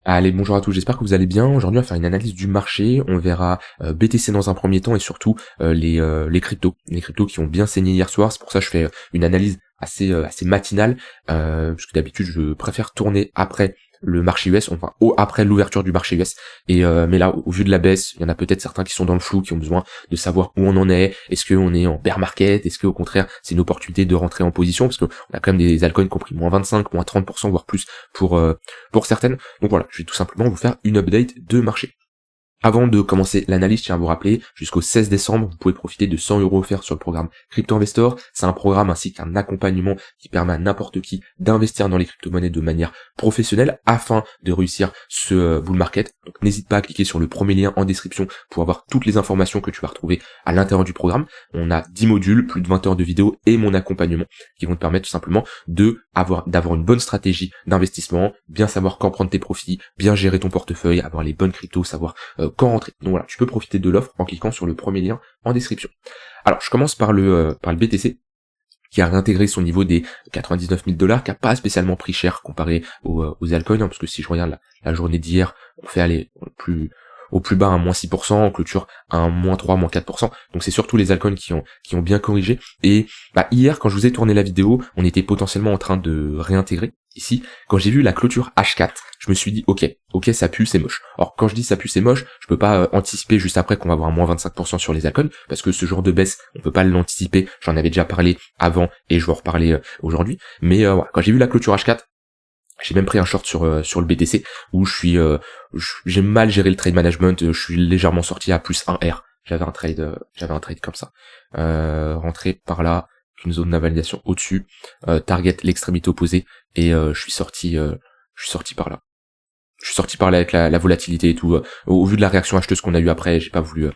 Allez, bonjour à tous, j'espère que vous allez bien. Aujourd'hui, on va faire une analyse du marché. On verra BTC dans un premier temps et surtout les cryptos. Les cryptos qui ont bien saigné hier soir. C'est pour ça que je fais une analyse assez matinale. Parce que d'habitude, je préfère tourner après le marché US, enfin après l'ouverture du marché US. Mais là, au vu de la baisse, il y en a peut-être certains qui sont dans le flou, qui ont besoin de savoir où on en est. Est-ce qu'on est en bear market? Est-ce qu'au contraire, c'est une opportunité de rentrer en position? Parce qu'on a quand même des altcoins qui ont pris moins 25, moins 30%, voire plus pour certaines. Donc voilà, je vais tout simplement vous faire une update de marché. Avant de commencer l'analyse, je tiens à vous rappeler, jusqu'au 16 décembre, vous pouvez profiter de 100 € offerts sur le programme Crypto Investor. C'est un programme ainsi qu'un accompagnement qui permet à n'importe qui d'investir dans les crypto-monnaies de manière professionnelle afin de réussir ce bull market. Donc n'hésite pas à cliquer sur le premier lien en description pour avoir toutes les informations que tu vas retrouver à l'intérieur du programme. On a 10 modules, plus de 20 heures de vidéos et mon accompagnement qui vont te permettre tout simplement d'avoir une bonne stratégie d'investissement, bien savoir quand prendre tes profits, bien gérer ton portefeuille, avoir les bonnes cryptos, savoir quand rentrer. Donc voilà, tu peux profiter de l'offre en cliquant sur le premier lien en description. Alors, je commence par le BTC, qui a réintégré son niveau des 99 000 $, qui a pas spécialement pris cher comparé aux altcoins, parce que si je regarde la journée d'hier, on fait aller au plus bas un moins 6%, en clôture un moins 3, moins 4%. Donc c'est surtout les altcoins qui ont bien corrigé. Et hier, quand je vous ai tourné la vidéo, on était potentiellement en train de réintégrer. Ici, quand j'ai vu la clôture H4, je me suis dit ok, ça pue, c'est moche. Alors quand je dis ça pue, c'est moche, je peux pas anticiper juste après qu'on va avoir un moins 25% sur les altcoins, parce que ce genre de baisse, on peut pas l'anticiper. J'en avais déjà parlé avant et je vais en reparler aujourd'hui. Mais voilà, quand j'ai vu la clôture H4, j'ai même pris un short sur le BTC où j'ai mal géré le trade management, je suis légèrement sorti à plus 1R. J'avais un trade comme ça. Rentré par là, une zone d'invalidation au-dessus, target l'extrémité opposée et je suis sorti par là. Je suis sorti par là avec la volatilité et tout. Au vu de la réaction acheteuse qu'on a eu après, j'ai pas voulu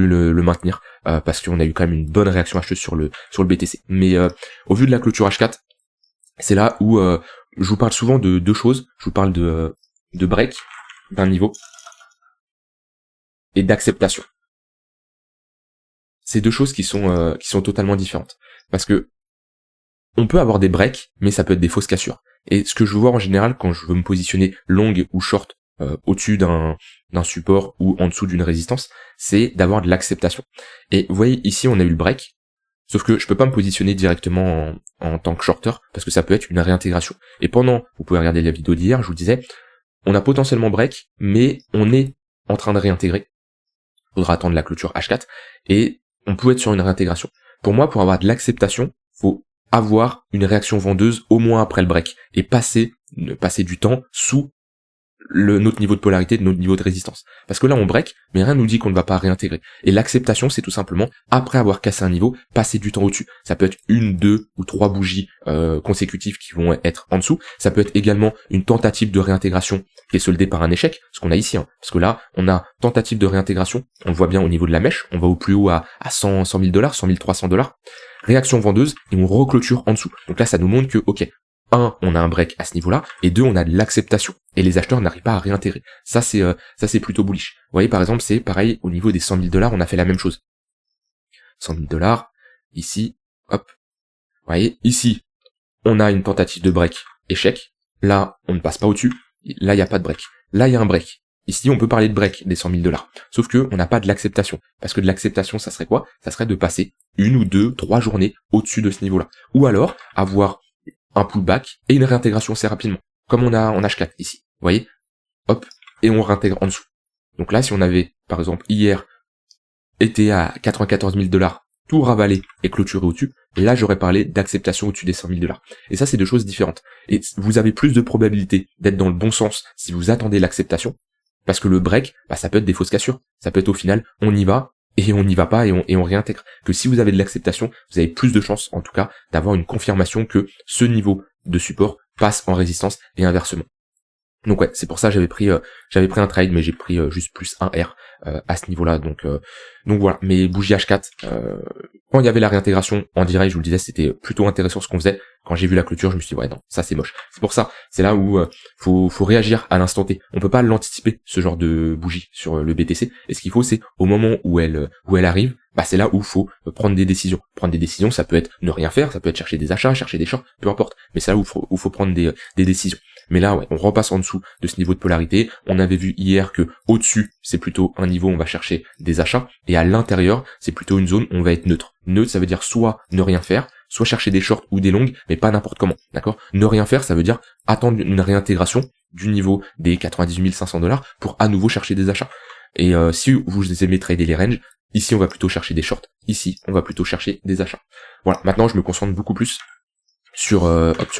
le maintenir parce qu'on a eu quand même une bonne réaction acheteuse sur le BTC. Mais au vu de la clôture H4, c'est là où je vous parle souvent de deux choses. Je vous parle de break d'un niveau et d'acceptation. C'est deux choses qui sont totalement différentes. Parce que on peut avoir des breaks, mais ça peut être des fausses cassures. Et ce que je veux voir en général quand je veux me positionner long ou short au-dessus d'un support ou en dessous d'une résistance, c'est d'avoir de l'acceptation. Et vous voyez ici on a eu le break. Sauf que je peux pas me positionner directement en tant que shorter, parce que ça peut être une réintégration. Et vous pouvez regarder la vidéo d'hier, je vous disais, on a potentiellement break, mais on est en train de réintégrer. Faudra attendre la clôture H4, et on peut être sur une réintégration. Pour moi, pour avoir de l'acceptation, faut avoir une réaction vendeuse au moins après le break, et passer du temps sous notre niveau de polarité, notre niveau de résistance. Parce que là, on break, mais rien nous dit qu'on ne va pas réintégrer. Et l'acceptation, c'est tout simplement, après avoir cassé un niveau, passer du temps au-dessus. Ça peut être 1, 2 ou 3 bougies consécutives qui vont être en dessous. Ça peut être également une tentative de réintégration qui est soldée par un échec, ce qu'on a ici. Parce que là, on a tentative de réintégration, on le voit bien au niveau de la mèche, on va au plus haut à 100 000 $, 100 300 $. Réaction vendeuse, et on reclôture en dessous. Donc là, ça nous montre que, ok, 1, on a un break à ce niveau-là, et 2, on a de l'acceptation, et les acheteurs n'arrivent pas à réintégrer. Ça c'est plutôt bullish. Vous voyez, par exemple, c'est pareil, au niveau des 100 000 $, on a fait la même chose. 100 000 $, ici, hop. Vous voyez, ici, on a une tentative de break, échec. Là, on ne passe pas au-dessus. Là, il n'y a pas de break. Là, il y a un break. Ici, on peut parler de break des 100 000 $. Sauf que on n'a pas de l'acceptation. Parce que de l'acceptation, ça serait quoi? Ça serait de passer 1 ou 2, 3 journées au-dessus de ce niveau-là. Ou alors, avoir un pullback et une réintégration assez rapidement, comme on a en H4 ici, vous voyez, hop, et on réintègre en dessous. Donc là, si on avait, par exemple, hier, été à 94 000 $, tout ravalé et clôturé au-dessus, là, j'aurais parlé d'acceptation au-dessus des 100 000 $. Et ça, c'est deux choses différentes. Et vous avez plus de probabilité d'être dans le bon sens si vous attendez l'acceptation, parce que le break, ça peut être des fausses cassures. Ça peut être au final, on y va, et on n'y va pas et on réintègre. Que si vous avez de l'acceptation, vous avez plus de chances, en tout cas, d'avoir une confirmation que ce niveau de support passe en résistance et inversement. Donc ouais, c'est pour ça j'avais pris un trade, mais j'ai pris juste plus 1R à ce niveau-là. Donc voilà, mes bougies H4, quand il y avait la réintégration en direct, je vous le disais, c'était plutôt intéressant ce qu'on faisait. Quand j'ai vu la clôture, je me suis dit ouais non, ça c'est moche. C'est pour ça, c'est là où faut réagir à l'instant T. On peut pas l'anticiper ce genre de bougie sur le BTC. Et ce qu'il faut, c'est au moment où elle arrive, c'est là où faut prendre des décisions. Prendre des décisions, ça peut être ne rien faire, ça peut être chercher des achats, chercher des shorts, peu importe. Mais c'est là où faut prendre des décisions. Mais là, ouais, on repasse en dessous de ce niveau de polarité. On avait vu hier que au-dessus, c'est plutôt un niveau où on va chercher des achats, et à l'intérieur, c'est plutôt une zone où on va être neutre. Neutre, ça veut dire soit ne rien faire, soit chercher des shorts ou des longues, mais pas n'importe comment, d'accord? Ne rien faire, ça veut dire attendre une réintégration du niveau des 98 500 $ pour à nouveau chercher des achats. Et si vous aimez trader les ranges, ici on va plutôt chercher des shorts, ici on va plutôt chercher des achats. Voilà, maintenant je me concentre beaucoup plus sur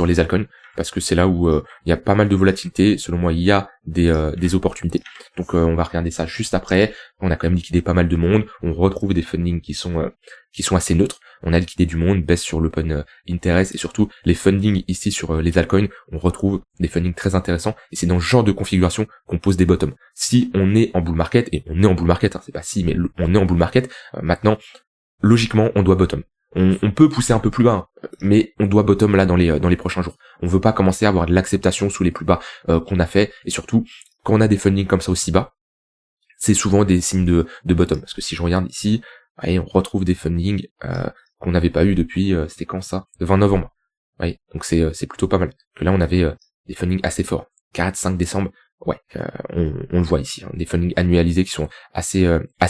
les altcoins, parce que c'est là où il y a pas mal de volatilité. Selon moi, il y a des opportunités. Donc on va regarder ça juste après. On a quand même liquidé pas mal de monde. On retrouve des fundings qui sont assez neutres. On a liquidé du monde, baisse sur l'open interest, et surtout les fundings ici sur les altcoins, on retrouve des fundings très intéressants, et c'est dans ce genre de configuration qu'on pose des bottoms. Si on est en bull market, et on est en bull market, hein, c'est pas si, mais on est en bull market, maintenant, logiquement, on doit bottom. On peut pousser un peu plus bas, hein, mais on doit bottom là dans les prochains jours. On veut pas commencer à avoir de l'acceptation sous les plus bas qu'on a fait, et surtout, quand on a des fundings comme ça aussi bas, c'est souvent des signes de bottom. Parce que si je regarde ici, voyez, on retrouve des fundings qu'on n'avait pas eu depuis, c'était quand ça? Le 20 novembre. Ouais, donc c'est plutôt pas mal. Que là on avait des fundings assez forts. 4-5 décembre, ouais, on le voit ici, hein, des fundings annualisés qui sont assez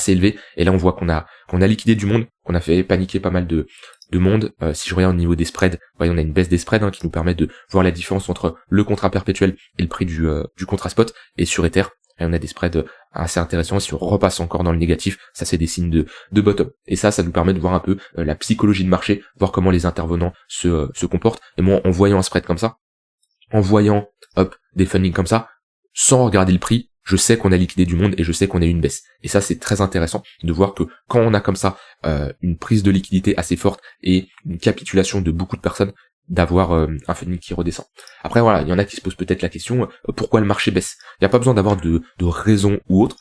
élevés. Et là on voit qu'on a liquidé du monde, qu'on a fait paniquer pas mal de monde. Si je regarde au niveau des spreads, voyez, on a une baisse des spreads qui nous permet de voir la différence entre le contrat perpétuel et le prix du contrat spot. Et sur Ether, et on a des spreads assez intéressants. Si on repasse encore dans le négatif, ça c'est des signes de bottom. Et ça nous permet de voir un peu la psychologie de marché, voir comment les intervenants se comportent. Et moi, en voyant un spread comme ça, en voyant des fundings comme ça, sans regarder le prix, je sais qu'on a liquidé du monde et je sais qu'on a eu une baisse. Et ça, c'est très intéressant de voir que quand on a comme ça une prise de liquidité assez forte et une capitulation de beaucoup de personnes, d'avoir un funding qui redescend. Après voilà, il y en a qui se posent peut-être la question pourquoi le marché baisse. Il n'y a pas besoin d'avoir de raison ou autre.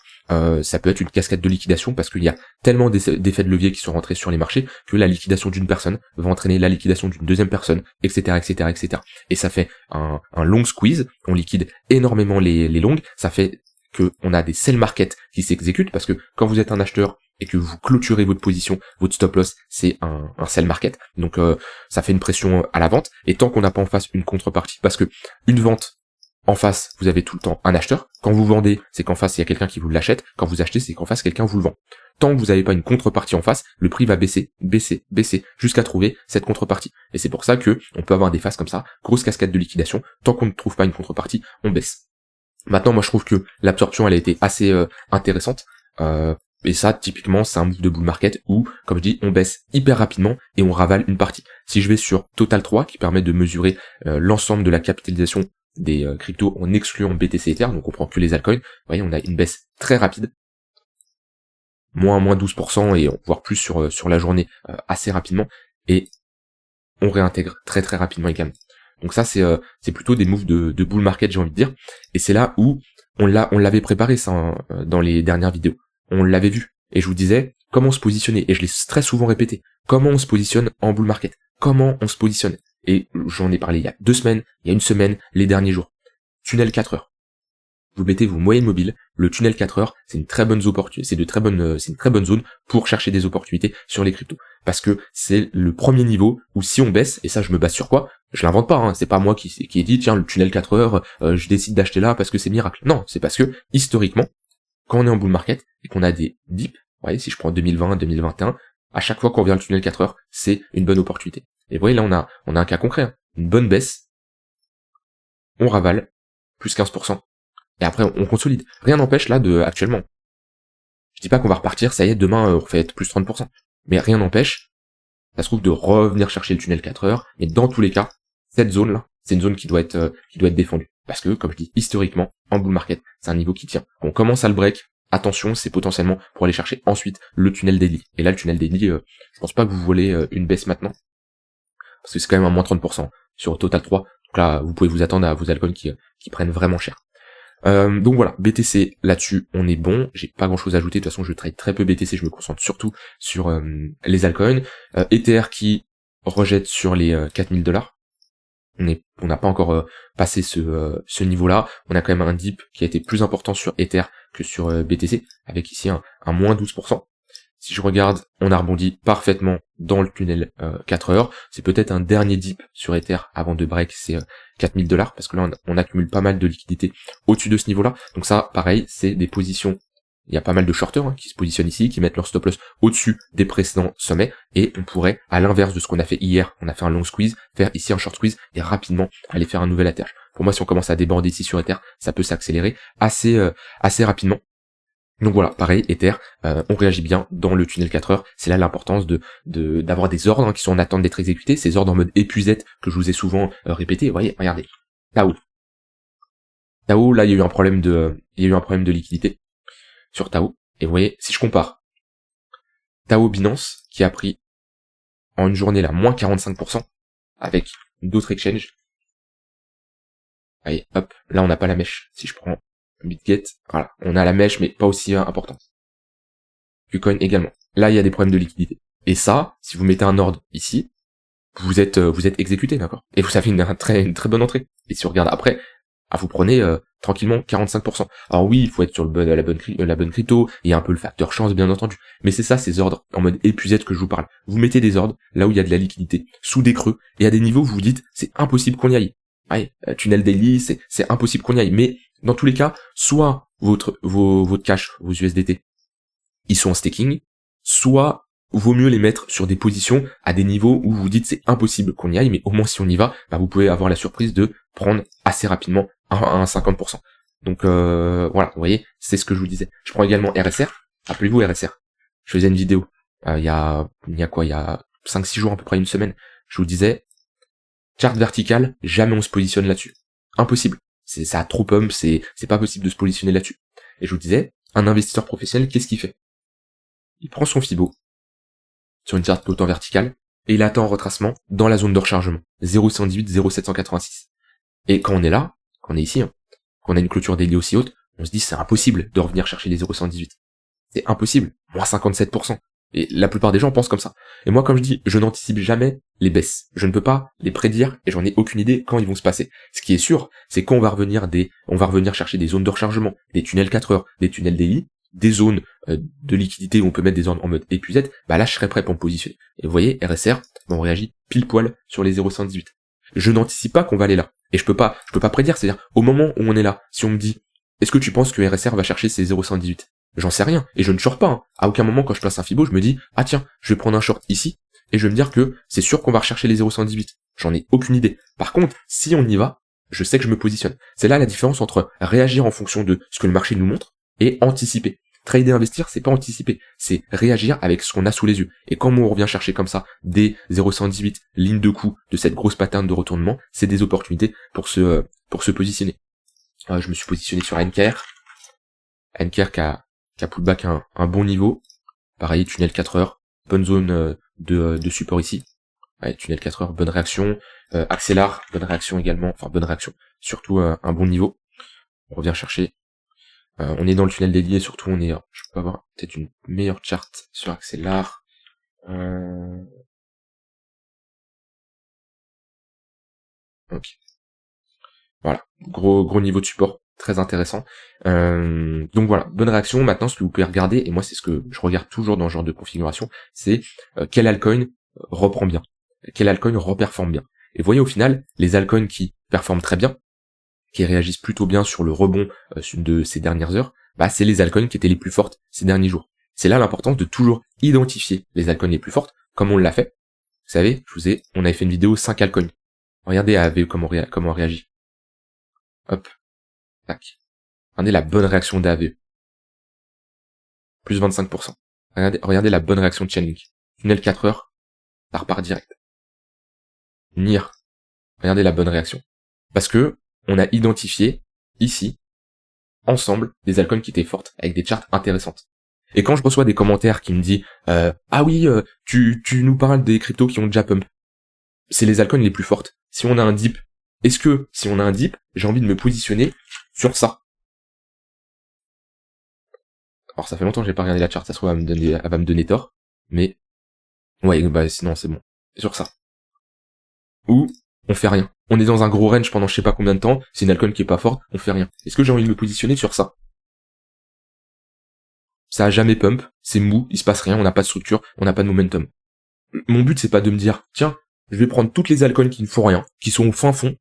Ça peut être une cascade de liquidation parce qu'il y a tellement d'effets de levier qui sont rentrés sur les marchés que la liquidation d'une personne va entraîner la liquidation d'une deuxième personne, etc., etc., etc. Et ça fait un long squeeze. On liquide énormément les longues. Ça fait que on a des sell market qui s'exécutent parce que quand vous êtes un acheteur et que vous clôturez votre position, votre stop loss, c'est un sell market. Donc ça fait une pression à la vente. Et tant qu'on n'a pas en face une contrepartie, parce que une vente en face, vous avez tout le temps un acheteur. Quand vous vendez, c'est qu'en face, il y a quelqu'un qui vous l'achète. Quand vous achetez, c'est qu'en face, quelqu'un vous le vend. Tant que vous n'avez pas une contrepartie en face, le prix va baisser, jusqu'à trouver cette contrepartie. Et c'est pour ça que on peut avoir des phases comme ça, grosse cascade de liquidation. Tant qu'on ne trouve pas une contrepartie, on baisse. Maintenant, moi, je trouve que l'absorption, elle a été assez intéressante. Et ça, typiquement, c'est un move de bull market où, comme je dis, on baisse hyper rapidement et on ravale une partie. Si je vais sur Total 3, qui permet de mesurer l'ensemble de la capitalisation des cryptos en excluant BTC et Ether, donc on prend que les altcoins, vous voyez, on a une baisse très rapide, moins 12%, et voire plus sur la journée assez rapidement, et on réintègre très très rapidement également. Donc ça, c'est plutôt des moves de bull market, j'ai envie de dire, et c'est là où on l'avait préparé ça dans les dernières vidéos. On l'avait vu, et je vous disais comment se positionner, et je l'ai très souvent répété, comment on se positionne en bull market, comment on se positionne, et j'en ai parlé il y a 2 semaines, il y a 1 semaine, les derniers jours. Tunnel 4 heures. Vous mettez vos moyennes mobiles, le tunnel 4 heures, c'est une très bonne opportunité, c'est une très bonne zone pour chercher des opportunités sur les cryptos. Parce que c'est le premier niveau où si on baisse, et ça je me base sur quoi? Je l'invente pas, hein, c'est pas moi qui ai dit tiens le tunnel 4 heures, je décide d'acheter là parce que c'est miracle. Non, c'est parce que historiquement, quand on est en bull market et qu'on a des dips, vous voyez, si je prends 2020, 2021, à chaque fois qu'on revient le tunnel 4 heures, c'est une bonne opportunité. Et vous voyez, là on a un cas concret, hein, une bonne baisse, on ravale, plus 15%, et après on consolide. Rien n'empêche là actuellement. Je dis pas qu'on va repartir, ça y est, demain on fait plus 30%. Mais rien n'empêche, ça se trouve de revenir chercher le tunnel 4 heures, mais dans tous les cas, cette zone-là, c'est une zone qui doit être défendue. Parce que, comme je dis, historiquement, en bull market, c'est un niveau qui tient. On commence à le break, attention, c'est potentiellement pour aller chercher ensuite le tunnel daily. Et là, le tunnel daily, je pense pas que vous voulez une baisse maintenant. Parce que c'est quand même un moins 30% sur Total 3. Donc là, vous pouvez vous attendre à vos altcoins qui prennent vraiment cher. Donc voilà, BTC, là-dessus, on est bon. J'ai pas grand-chose à ajouter. De toute façon, je trade très peu BTC. Je me concentre surtout sur les altcoins. Ether qui rejette sur les 4000$. On n'a pas encore passé ce niveau-là. On a quand même un dip qui a été plus important sur Ether que sur BTC, avec ici un moins 12%. Si je regarde, on a rebondi parfaitement dans le tunnel 4 heures. C'est peut-être un dernier dip sur Ether avant de break, c'est 4000 $, parce que là on accumule pas mal de liquidités au-dessus de ce niveau-là. Donc ça, pareil, c'est des positions. Il y a pas mal de shorters qui se positionnent ici, qui mettent leur stop loss au-dessus des précédents sommets, et on pourrait, à l'inverse de ce qu'on a fait hier, on a fait un long squeeze, faire ici un short squeeze et rapidement aller faire un nouvel atterrage. Pour moi, si on commence à déborder ici sur Ether, ça peut s'accélérer assez rapidement. Donc voilà, pareil, Ether, on réagit bien dans le tunnel 4 heures. C'est là l'importance d'avoir des ordres qui sont en attente d'être exécutés, ces ordres en mode épuisette que je vous ai souvent répété. Vous voyez, regardez, Tao, là il y a eu un problème de liquidité sur Tao. Et vous voyez, si je compare Tao Binance qui a pris en une journée là moins 45% avec d'autres exchanges. Allez, hop, là on n'a pas la mèche. Si je prends BitGet, voilà, on a la mèche mais pas aussi importante. KuCoin également. Là il y a des problèmes de liquidité. Et ça, si vous mettez un ordre ici, vous êtes exécuté, d'accord. Et vous avez une très bonne entrée. Et si on regarde après, vous prenez tranquillement 45%. Alors oui, il faut être sur la bonne crypto, il y a un peu le facteur chance bien entendu. Mais c'est ça, ces ordres en mode épuisette que je vous parle. Vous mettez des ordres là où il y a de la liquidité, sous des creux, et à des niveaux où vous vous dites c'est impossible qu'on y aille. Ouais, tunnel daily, c'est impossible qu'on y aille. Mais dans tous les cas, soit votre cash, vos USDT, ils sont en staking, soit vaut mieux les mettre sur des positions à des niveaux où vous vous dites c'est impossible qu'on y aille, mais au moins si on y va, vous pouvez avoir la surprise de prendre assez rapidement un 50%. Donc voilà, vous voyez, c'est ce que je vous disais. Je prends également RSR. Rappelez-vous RSR. Je faisais une vidéo il y a 5-6 jours, à peu près une semaine. Je vous disais, charte verticale, jamais on se positionne là-dessus. Impossible. Ça a trop pump, c'est pas possible de se positionner là-dessus. Et je vous disais, un investisseur professionnel, qu'est-ce qu'il fait? Il prend son Fibo sur une charte autant verticale et il attend en retracement dans la zone de rechargement 0,118, 0,786. Et quand on est là, quand on est ici, quand on a une clôture daily aussi haute, on se dit c'est impossible de revenir chercher les 0,118. C'est impossible, moins 57%. Et la plupart des gens pensent comme ça. Et moi, comme je dis, je n'anticipe jamais les baisses. Je ne peux pas les prédire et j'en ai aucune idée quand ils vont se passer. Ce qui est sûr, c'est qu'on va revenir chercher des zones de rechargement, des tunnels 4 heures, des tunnels daily, des zones de liquidité où on peut mettre des ordres en mode épuisette, là je serais prêt pour me positionner. Et vous voyez, RSR, on réagit pile poil sur les 0,118. Je n'anticipe pas qu'on va aller là. Et je peux pas prédire, c'est-à-dire, au moment où on est là, si on me dit, est-ce que tu penses que RSR va chercher ses 0,118? J'en sais rien, et je ne short pas, À aucun moment quand je place un Fibo, je me dis, ah tiens, je vais prendre un short ici, et je vais me dire que c'est sûr qu'on va rechercher les 0,118. J'en ai aucune idée. Par contre, si on y va, je sais que je me positionne. C'est là la différence entre réagir en fonction de ce que le marché nous montre, et anticiper. Trader, investir, c'est pas anticiper, c'est réagir avec ce qu'on a sous les yeux. Et quand on revient chercher comme ça des 0,118 lignes de coup de cette grosse pattern de retournement, c'est des opportunités pour se positionner. Je me suis positionné sur NKR qui a pullback un bon niveau. Pareil, tunnel 4 heures, bonne zone de support ici. Ouais, tunnel 4 heures, bonne réaction. Accélar, bonne réaction également, enfin bonne réaction, surtout un bon niveau. On revient chercher. On est dans le tunnel dédié, surtout on est, je peux avoir peut-être une meilleure charte sur Accélar. Ok. Voilà, gros niveau de support, très intéressant. Donc voilà, bonne réaction. Maintenant, ce que vous pouvez regarder, et moi c'est ce que je regarde toujours dans ce genre de configuration, c'est quel altcoin reprend bien, quel altcoin reperforme bien. Et vous voyez au final, les altcoins qui performent très bien, qui réagissent plutôt bien sur le rebond de ces dernières heures, c'est les altcoins qui étaient les plus fortes ces derniers jours. C'est là l'importance de toujours identifier les altcoins les plus fortes, comme on l'a fait. Vous savez, on avait fait une vidéo 5 altcoins. Regardez AAVE comment réagit. Hop, tac. Regardez la bonne réaction d'AAVE. Plus 25%. Regardez la bonne réaction de Chainlink. Tunnel 4 heures, ça repart direct. NIR. Regardez la bonne réaction. Parce que on a identifié ici ensemble des altcoins qui étaient fortes avec des charts intéressantes. Et quand je reçois des commentaires qui me disent ah oui, tu nous parles des cryptos qui ont déjà pump, c'est les altcoins les plus fortes. Si on a un dip, si on a un dip, j'ai envie de me positionner sur ça. Alors ça fait longtemps que j'ai pas regardé la chart, ça se trouve elle va me donner tort, mais ouais, sinon c'est bon. Sur ça. Ou on fait rien. On est dans un gros range pendant je sais pas combien de temps, c'est une altcoin qui est pas forte, on fait rien. Est-ce que j'ai envie de me positionner sur ça? ça a jamais pump, c'est mou, il se passe rien, on n'a pas de structure, on n'a pas de momentum. Mon but, c'est pas de me dire, tiens, je vais prendre toutes les altcoins qui ne font rien, qui sont au fin fond,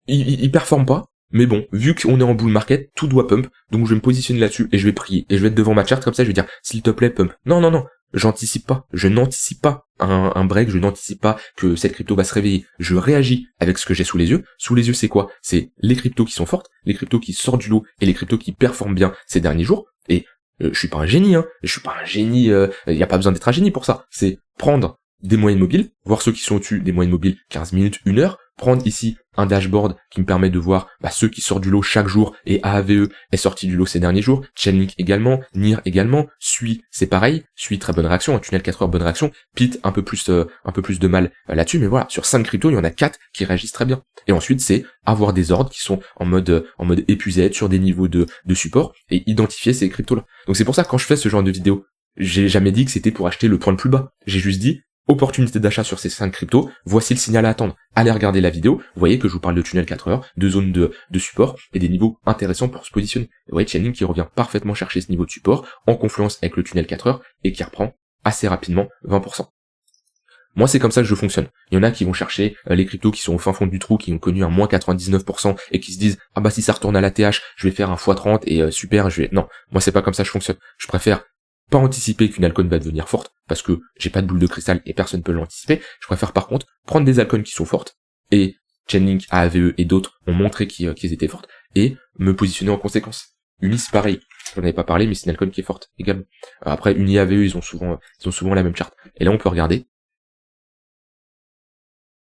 ils performent pas, mais bon, vu qu'on est en bull market, tout doit pump, donc je vais me positionner là-dessus, et je vais prier, et je vais être devant ma chart, comme ça, je vais dire, s'il te plaît, pump. Non, j'anticipe pas, je n'anticipe pas un break, je n'anticipe pas que cette crypto va se réveiller, je réagis avec ce que j'ai sous les yeux. Sous les yeux, c'est quoi? C'est les cryptos qui sont fortes, les cryptos qui sortent du lot, et les cryptos qui performent bien ces derniers jours, et je suis pas un génie, je suis pas un génie, y a pas besoin d'être un génie pour ça, c'est prendre des moyennes mobiles, voir ceux qui sont au-dessus des moyennes mobiles 15 minutes, 1 heure, prendre ici un dashboard qui me permet de voir ceux qui sortent du lot chaque jour, et AAVE est sorti du lot ces derniers jours, Chainlink également, NIR également, Sui c'est pareil, Sui très bonne réaction, un tunnel 4 heures bonne réaction, Pit un peu plus de mal là-dessus, mais voilà, sur 5 cryptos, il y en a 4 qui réagissent très bien. Et ensuite, c'est avoir des ordres qui sont en mode épuisé sur des niveaux de support, et identifier ces cryptos-là. Donc c'est pour ça que quand je fais ce genre de vidéo, j'ai jamais dit que c'était pour acheter le point le plus bas, j'ai juste dit, opportunité d'achat sur ces 5 cryptos, voici le signal à attendre. Allez regarder la vidéo, vous voyez que je vous parle de tunnel 4 heures, de zones de support et des niveaux intéressants pour se positionner. Et vous voyez Chainlink qui revient parfaitement chercher ce niveau de support en confluence avec le tunnel 4 heures et qui reprend assez rapidement 20%. Moi, c'est comme ça que je fonctionne. Il y en a qui vont chercher les cryptos qui sont au fin fond du trou, qui ont connu un moins 99% et qui se disent « Ah bah si ça retourne à la TH, je vais faire un x30 et super, je vais... » Non, moi c'est pas comme ça que je fonctionne. Je préfère pas anticiper qu'une altcoin va devenir forte, parce que j'ai pas de boule de cristal et personne peut l'anticiper. Je préfère par contre prendre des altcoins qui sont fortes, et Chainlink, AAVE et d'autres ont montré qu'ils étaient fortes, et me positionner en conséquence. Unis, pareil, j'en avais pas parlé, mais c'est une altcoin qui est forte également. Après, Uni, AAVE, ils ont souvent la même charte. Et là, on peut regarder.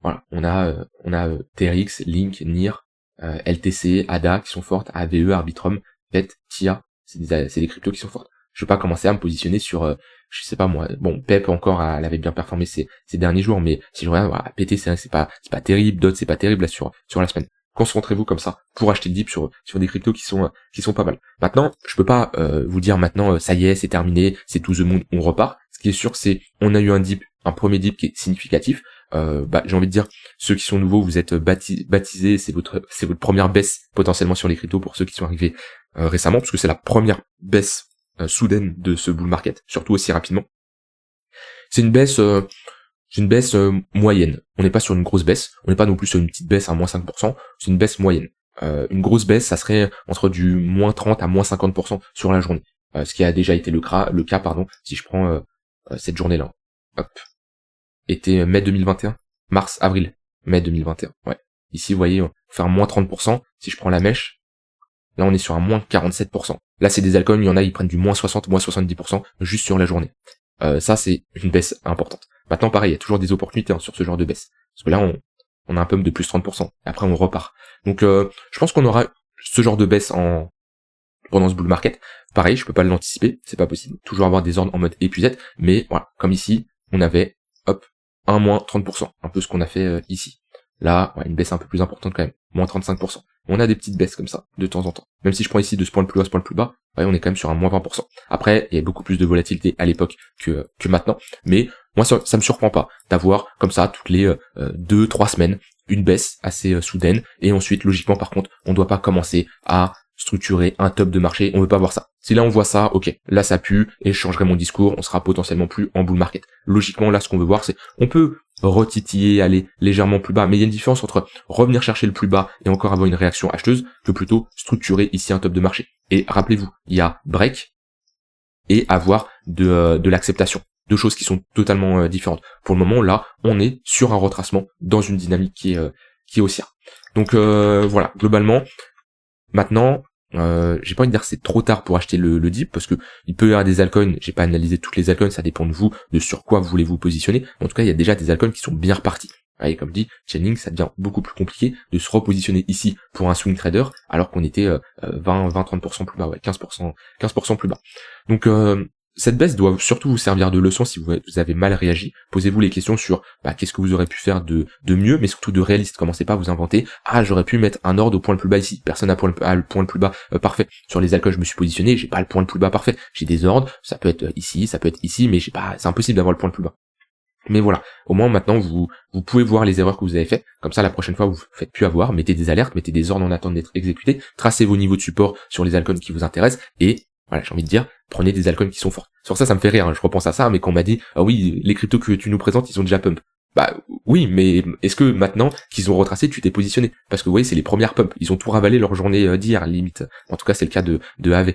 Voilà, on a TRX, Link, NIR, LTC, ADA qui sont fortes, AAVE, Arbitrum, PET, TIA, c'est des cryptos qui sont fortes. Je vais pas commencer à me positionner sur, je sais pas moi, bon, PEP encore, elle avait bien performé ces derniers jours, mais si je regarde, voilà, PT, c'est pas terrible, DOT, c'est pas terrible, là, sur la semaine. Concentrez-vous comme ça, pour acheter le dip sur des cryptos qui sont pas mal. Maintenant, je peux pas, vous dire maintenant, ça y est, c'est terminé, c'est to the moon, on repart. Ce qui est sûr, c'est, on a eu un premier dip qui est significatif. J'ai envie de dire, ceux qui sont nouveaux, vous êtes baptisés, c'est votre première baisse potentiellement sur les cryptos pour ceux qui sont arrivés récemment, parce que c'est la première baisse soudaine de ce bull market, surtout aussi rapidement. C'est une baisse moyenne. On n'est pas sur une grosse baisse, on n'est pas non plus sur une petite baisse à moins 5%, c'est une baisse moyenne. Une grosse baisse, ça serait entre du moins 30 à moins 50% sur la journée. Ce qui a déjà été le cas, si je prends cette journée-là. Hop. Était mai 2021, mars, avril, mai 2021, ouais. Ici, vous voyez, on fait un moins 30%, si je prends la mèche, là on est sur un moins 47%. Là c'est des altcoins, il y en a, ils prennent du moins 60, moins 70% juste sur la journée. Ça c'est une baisse importante. Maintenant pareil, il y a toujours des opportunités sur ce genre de baisse. Parce que là on a un pump de plus 30%, et après on repart. Donc je pense qu'on aura ce genre de baisse pendant ce bull market. Pareil, je peux pas l'anticiper, c'est pas possible. Toujours avoir des ordres en mode épuisette, mais voilà, comme ici, on avait, hop, un moins 30%, un peu ce qu'on a fait ici. Là, ouais, une baisse un peu plus importante quand même, moins 35%. On a des petites baisses comme ça, de temps en temps. Même si je prends ici de ce point le plus haut à ce point le plus bas, ouais, on est quand même sur un moins 20%. Après, il y a beaucoup plus de volatilité à l'époque que maintenant, mais moi ça me surprend pas d'avoir comme ça toutes les 2-3 semaines une baisse assez soudaine, et ensuite logiquement par contre, on doit pas commencer à structurer un top de marché, on veut pas voir ça. Si là on voit ça, ok, là ça pue, et je changerai mon discours, on sera potentiellement plus en bull market. Logiquement là ce qu'on veut voir c'est, on peut retitiller, aller légèrement plus bas, mais il y a une différence entre revenir chercher le plus bas et encore avoir une réaction acheteuse, que plutôt structurer ici un top de marché. Et rappelez-vous, il y a break et avoir de l'acceptation. Deux choses qui sont totalement différentes. Pour le moment là, on est sur un retracement dans une dynamique qui est haussière. Donc voilà, globalement, maintenant, j'ai pas envie de dire que c'est trop tard pour acheter le dip, parce que il peut y avoir des altcoins, j'ai pas analysé toutes les altcoins, ça dépend de vous, de sur quoi vous voulez vous positionner. En tout cas, il y a déjà des altcoins qui sont bien repartis. Et comme dit, Chainlink, ça devient beaucoup plus compliqué de se repositionner ici pour un swing trader, alors qu'on était 20-30% plus bas, ouais, 15% plus bas. Donc cette baisse doit surtout vous servir de leçon si vous avez mal réagi. Posez-vous les questions sur qu'est-ce que vous aurez pu faire de mieux, mais surtout de réaliste. Commencez pas à vous inventer, j'aurais pu mettre un ordre au point le plus bas ici, personne n'a le point le plus bas parfait. Sur les altcoins je me suis positionné, j'ai pas le point le plus bas parfait. J'ai des ordres, ça peut être ici, ça peut être ici, mais c'est impossible d'avoir le point le plus bas. Mais voilà, au moins maintenant vous pouvez voir les erreurs que vous avez faites, comme ça la prochaine fois vous faites plus avoir, mettez des alertes, mettez des ordres en attente d'être exécutés, tracez vos niveaux de support sur les altcoins qui vous intéressent, et Voilà, j'ai envie de dire, prenez des altcoins qui sont fortes. Sur ça me fait rire, hein. Je repense à ça, mais qu'on m'a dit, ah oui, les cryptos que tu nous présentes, ils ont déjà pump. Bah oui, mais est-ce que maintenant qu'ils ont retracé, tu t'es positionné? Parce que vous voyez, c'est les premières pumps. Ils ont tout ravalé leur journée d'hier, limite. En tout cas, c'est le cas de AV.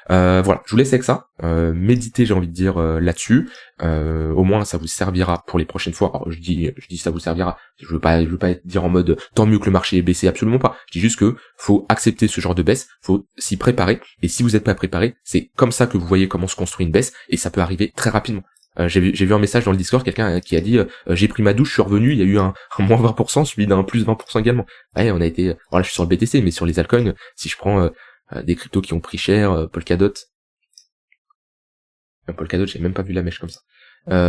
Voilà, je vous laisse avec ça. Méditez, j'ai envie de dire, là-dessus. Au moins, ça vous servira pour les prochaines fois. Alors, je dis ça vous servira. Je veux pas dire en mode tant mieux que le marché est baissé, absolument pas. Je dis juste que faut accepter ce genre de baisse, faut s'y préparer. Et si vous n'êtes pas préparé, c'est comme ça que vous voyez comment se construit une baisse, et ça peut arriver très rapidement. J'ai vu un message dans le Discord, quelqu'un qui a dit j'ai pris ma douche, je suis revenu, il y a eu un moins 20%, suivi d'un plus 20% également. Ouais, on a été, voilà, je suis sur le BTC, mais sur les altcoins, si je prends des cryptos qui ont pris cher, Polkadot, j'ai même pas vu la mèche comme ça.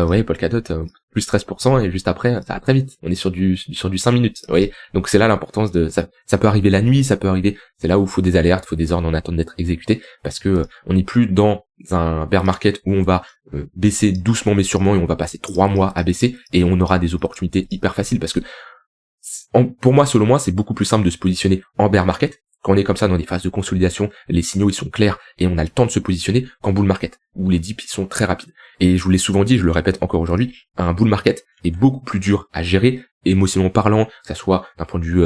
Ouais, Polkadot, plus 13%, et juste après, ça va très vite. On est sur du 5 minutes, vous voyez. Donc c'est là l'importance de ça peut arriver la nuit, ça peut arriver, c'est là où il faut des alertes, il faut des ordres en attente d'être exécutés, parce que on n'est plus dans un bear market où on va baisser doucement mais sûrement, et on va passer 3 mois à baisser, et on aura des opportunités hyper faciles, parce que pour moi, selon moi, c'est beaucoup plus simple de se positionner en bear market. Quand on est comme ça dans des phases de consolidation, les signaux ils sont clairs et on a le temps de se positionner, qu'en bull market, où les dips ils sont très rapides. Et je vous l'ai souvent dit, je le répète encore aujourd'hui, un bull market est beaucoup plus dur à gérer, émotionnellement parlant, que ça soit d'un point de vue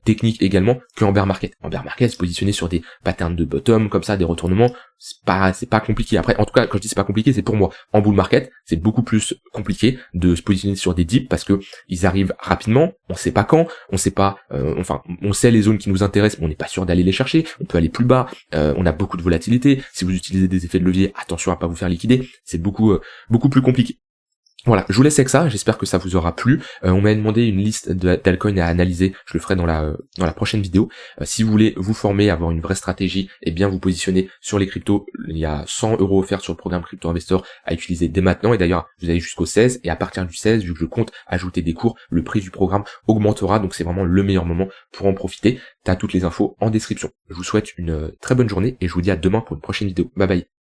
technique également, qu'en bear market. En bear market, se positionner sur des patterns de bottom, comme ça, des retournements, c'est pas compliqué. Après, en tout cas, quand je dis c'est pas compliqué, c'est pour moi. En bull market, c'est beaucoup plus compliqué de se positionner sur des dips parce que ils arrivent rapidement, on sait pas quand, on sait pas, on sait les zones qui nous intéressent, mais on n'est pas sûr d'aller les chercher, on peut aller plus bas, on a beaucoup de volatilité, si vous utilisez des effets de levier, attention à pas vous faire liquider, c'est beaucoup plus compliqué. Voilà, je vous laisse avec ça, j'espère que ça vous aura plu. On m'a demandé une liste d'altcoins à analyser, je le ferai dans la prochaine vidéo. Si vous voulez vous former, avoir une vraie stratégie, et bien vous positionner sur les cryptos, il y a 100 € offerts sur le programme Crypto Investor à utiliser dès maintenant, et d'ailleurs vous avez jusqu'au 16, et à partir du 16, vu que je compte ajouter des cours, le prix du programme augmentera, donc c'est vraiment le meilleur moment pour en profiter. T'as toutes les infos en description. Je vous souhaite une très bonne journée, et je vous dis à demain pour une prochaine vidéo. Bye bye.